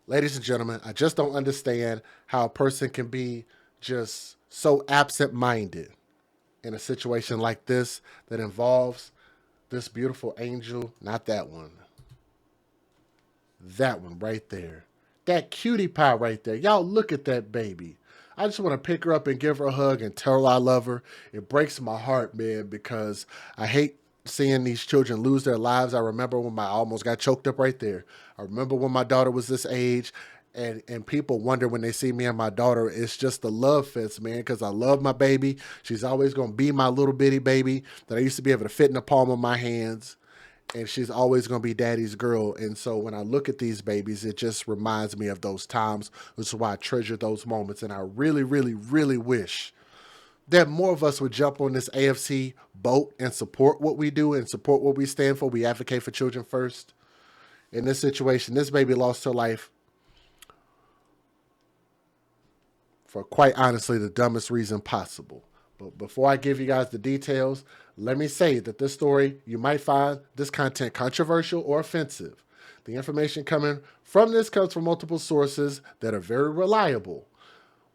Ladies and gentlemen, I just don't understand how a person can be just so absent minded in a situation like this that involves this beautiful angel. Not that one. That one right there. That cutie pie right there. Y'all look at that baby. I just want to pick her up and give her a hug and tell her I love her. It breaks my heart, man, because I hate seeing these children lose their lives. I remember when I almost got choked up right there. I remember when my daughter was this age, and people wonder when they see me and my daughter. It's just the love fest, man, because I love my baby. She's always going to be my little bitty baby that I used to be able to fit in the palm of my hands, and she's always going to be daddy's girl. And so when I look at these babies, it just reminds me of those times, which is why I treasure those moments. And I really, really, really wish that more of us would jump on this AFC boat and support what we do and support what we stand for. We advocate for children first. In this situation, this baby lost her life for, quite honestly, the dumbest reason possible. But before I give you guys the details, let me say that this story, you might find this content controversial or offensive. The information coming from this comes from multiple sources that are very reliable.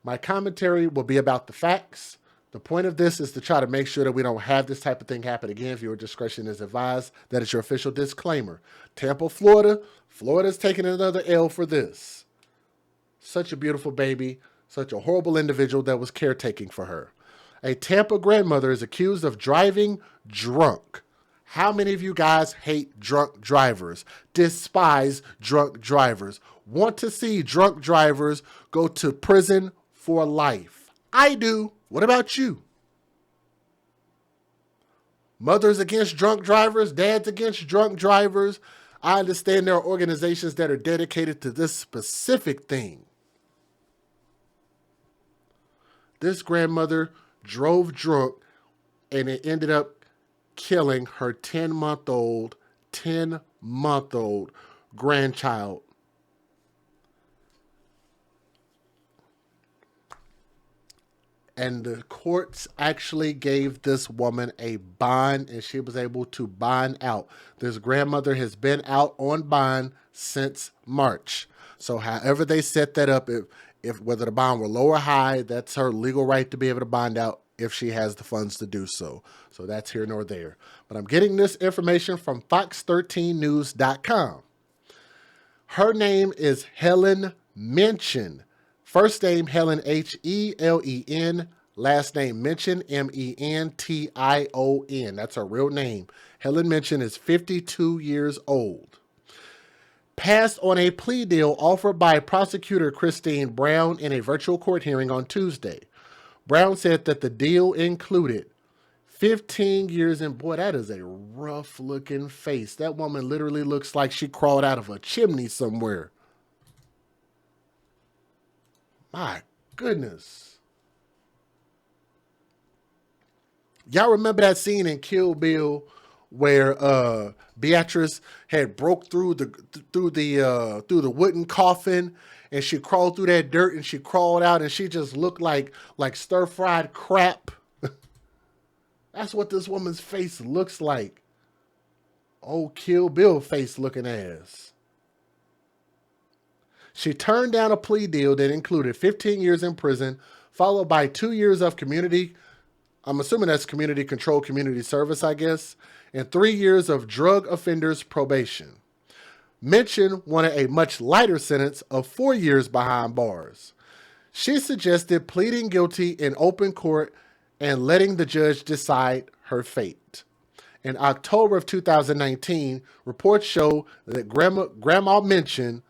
My commentary will be about the facts. The point of this is to try to make sure that we don't have this type of thing happen again. Viewer discretion is advised. That is your official disclaimer. Tampa, Florida. Florida's taking another L for this. Such a beautiful baby. Such a horrible individual that was caretaking for her. A Tampa grandmother is accused of driving drunk. How many of you guys hate drunk drivers? Despise drunk drivers? Want to see drunk drivers go to prison for life? I do. What about you? Mothers against drunk drivers, dads against drunk drivers. I understand there are organizations that are dedicated to this specific thing. This grandmother drove drunk, and it ended up killing her 10-month-old grandchild. And the courts actually gave this woman a bond, and she was able to bond out. This grandmother has been out on bond since March. So however they set that up, if whether the bond were low or high, that's her legal right to be able to bond out if she has the funds to do so. So that's here nor there. But I'm getting this information from Fox13News.com. Her name is Helen Mention. First name Helen, Helen. Last name Mention, Mention. That's her real name. Helen Mention is 52 years old. Passed on a plea deal offered by prosecutor Christine Brown in a virtual court hearing on Tuesday. Brown said that the deal included 15 years, and boy, that is a rough looking face. That woman literally looks like she crawled out of a chimney somewhere. My goodness. Y'all remember that scene in Kill Bill where Beatrice had broke through the wooden coffin, and she crawled through that dirt, and she crawled out, and she just looked like stir-fried crap. That's what this woman's face looks like. Old Kill Bill face looking ass. She turned down a plea deal that included 15 years in prison, followed by 2 years of community, I'm assuming that's community control, community service, I guess, and 3 years of drug offenders probation. Mention wanted a much lighter sentence of 4 years behind bars. She suggested pleading guilty in open court and letting the judge decide her fate. In October of 2019, reports show that Grandma Mention,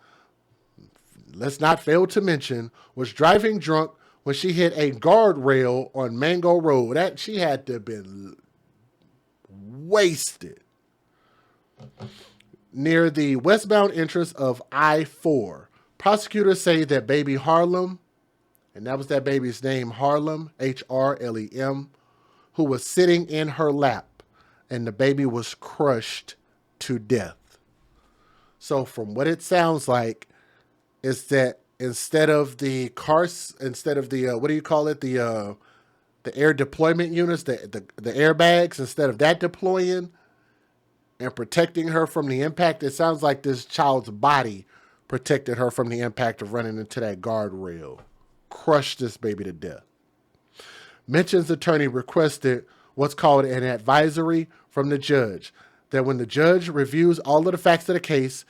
let's not fail to mention, was driving drunk when she hit a guardrail on Mango Road. That she had to have been wasted. Near the westbound entrance of I-4. Prosecutors say that baby Harlem, and that was that baby's name, Harlem, Hrlem, who was sitting in her lap, and the baby was crushed to death. So from what it sounds like, is that instead of the what do you call it, the air deployment units, the airbags, instead of that deploying and protecting her from the impact, it sounds like this child's body protected her from the impact of running into that guardrail. Crushed this baby to death. Mention's attorney requested what's called an advisory from the judge, that when the judge reviews all of the facts of the case,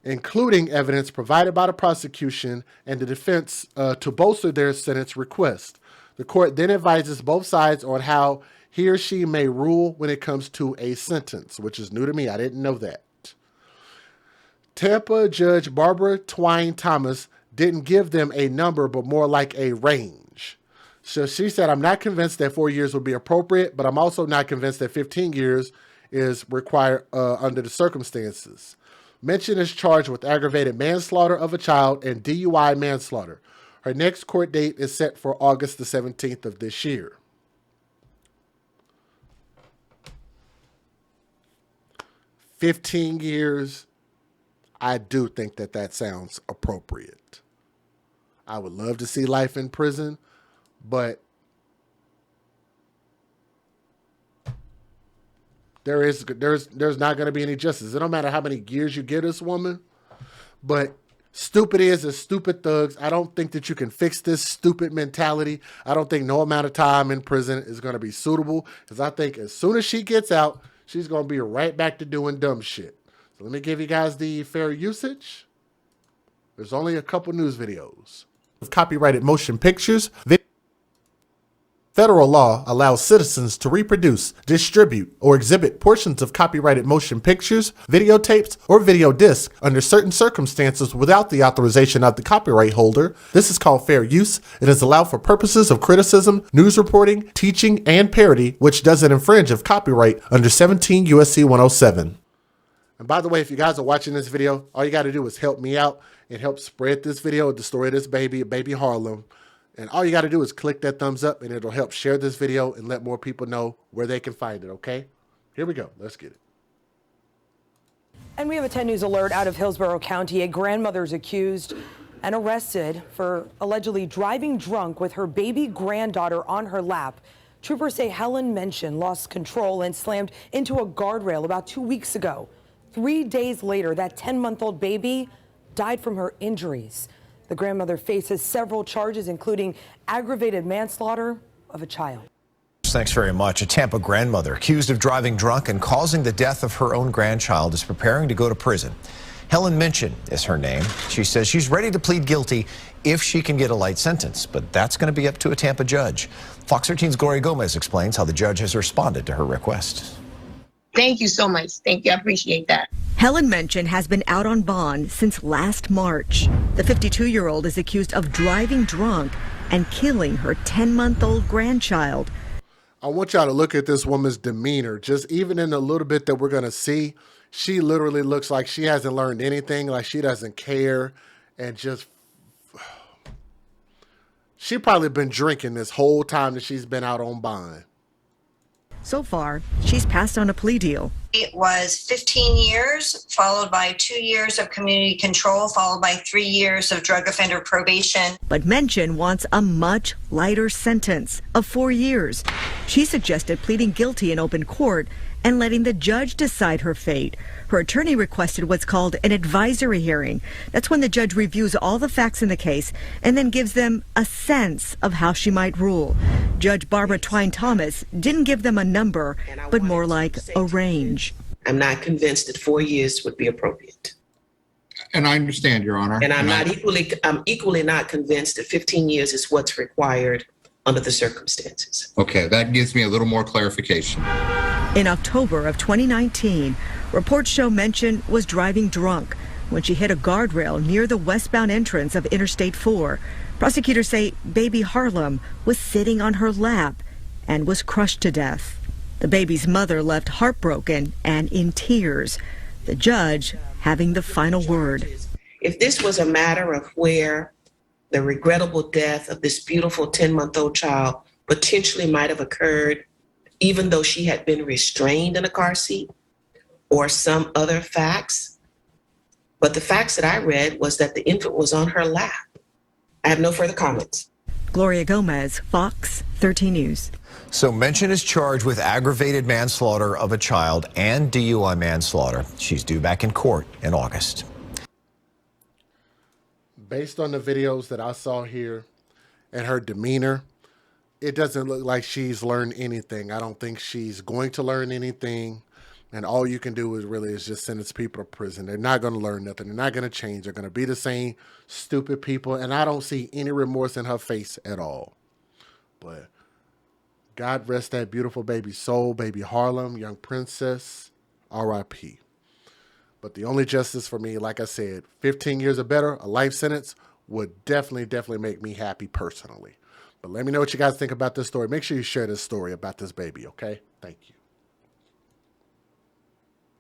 including evidence provided by the prosecution and the defense to bolster their sentence request, the court then advises both sides on how he or she may rule when it comes to a sentence, which is new to me. I didn't know that. Tampa Judge Barbara Twine Thomas didn't give them a number, but more like a range. So she said, I'm not convinced that 4 years would be appropriate, but I'm also not convinced that 15 years is required under the circumstances. Mention is charged with aggravated manslaughter of a child and DUI manslaughter. Her next court date is set for August the 17th of this year. $15 years, I do think that sounds appropriate. I would love to see life in prison, but there's not going to be any justice. It don't matter how many years you give this woman, but stupid is stupid thugs. I don't think that you can fix this stupid mentality. I don't think no amount of time in prison is going to be suitable, because I think as soon as she gets out, she's going to be right back to doing dumb shit. So let me give you guys the fair usage. There's only a couple news videos. Copyrighted motion pictures. Federal law allows citizens to reproduce, distribute, or exhibit portions of copyrighted motion pictures, videotapes, or video discs under certain circumstances without the authorization of the copyright holder. This is called fair use. It is allowed for purposes of criticism, news reporting, teaching, and parody, which doesn't infringe of copyright under 17 U.S.C. 107. And by the way, if you guys are watching this video, all you got to do is help me out and help spread this video, the story of this baby Harlem. And all you got to do is click that thumbs up, and it'll help share this video and let more people know where they can find it, okay? Here we go. Let's get it. And we have a 10 News alert out of Hillsborough County. A grandmother is accused and arrested for allegedly driving drunk with her baby granddaughter on her lap. Troopers say Helen Mention lost control and slammed into a guardrail about 2 weeks ago. 3 days later, that 10-month-old baby died from her injuries. The grandmother faces several charges, including aggravated manslaughter of a child. Thanks very much. A Tampa grandmother accused of driving drunk and causing the death of her own grandchild is preparing to go to prison. Helen Mention is her name. She says she's ready to plead guilty if she can get a light sentence, but that's going to be up to a Tampa judge. Fox 13's Gloria Gomez explains how the judge has responded to her request. Thank you so much. Thank you. I appreciate that. Helen Mention has been out on bond since last March. The 52-year-old is accused of driving drunk and killing her 10-month-old grandchild. I want y'all to look at this woman's demeanor. Just even in the little bit that we're going to see, she literally looks like she hasn't learned anything, like she doesn't care, and just... She probably been drinking this whole time that she's been out on bond. So far, she's passed on a plea deal. It was 15 years, followed by 2 years of community control, followed by 3 years of drug offender probation. But Mention wants a much lighter sentence of 4 years. She suggested pleading guilty in open court and letting the judge decide her fate. Her attorney requested what's called an advisory hearing. That's when the judge reviews all the facts in the case and then gives them a sense of how she might rule. Judge Barbara Twine Thomas didn't give them a number, but more like a range. I'm not convinced that 4 years would be appropriate. And I understand, Your Honor. And I'm equally not convinced that 15 years is what's required under the circumstances. Okay, that gives me a little more clarification. In October of 2019, reports show Mention was driving drunk when she hit a guardrail near the westbound entrance of Interstate 4. Prosecutors say baby Harlem was sitting on her lap and was crushed to death. The baby's mother left heartbroken and in tears, the judge having the final word. If this was a matter of where the regrettable death of this beautiful 10-month-old child potentially might have occurred, even though she had been restrained in a car seat, or some other facts, but the facts that I read was that the infant was on her lap. I have no further comments. Gloria Gomez, Fox 13 News. So Mention is charged with aggravated manslaughter of a child and DUI manslaughter. She's due back in court in August. Based on the videos that I saw here and her demeanor, it doesn't look like she's learned anything. I don't think she's going to learn anything. And all you can do is just sentence people to prison. They're not going to learn nothing. They're not going to change. They're going to be the same stupid people. And I don't see any remorse in her face at all. But God rest that beautiful baby soul, baby Harlem, young princess, R.I.P. But the only justice for me, like I said, 15 years or better, a life sentence, would definitely make me happy personally. But let me know what you guys think about this story. Make sure you share this story about this baby, okay? Thank you.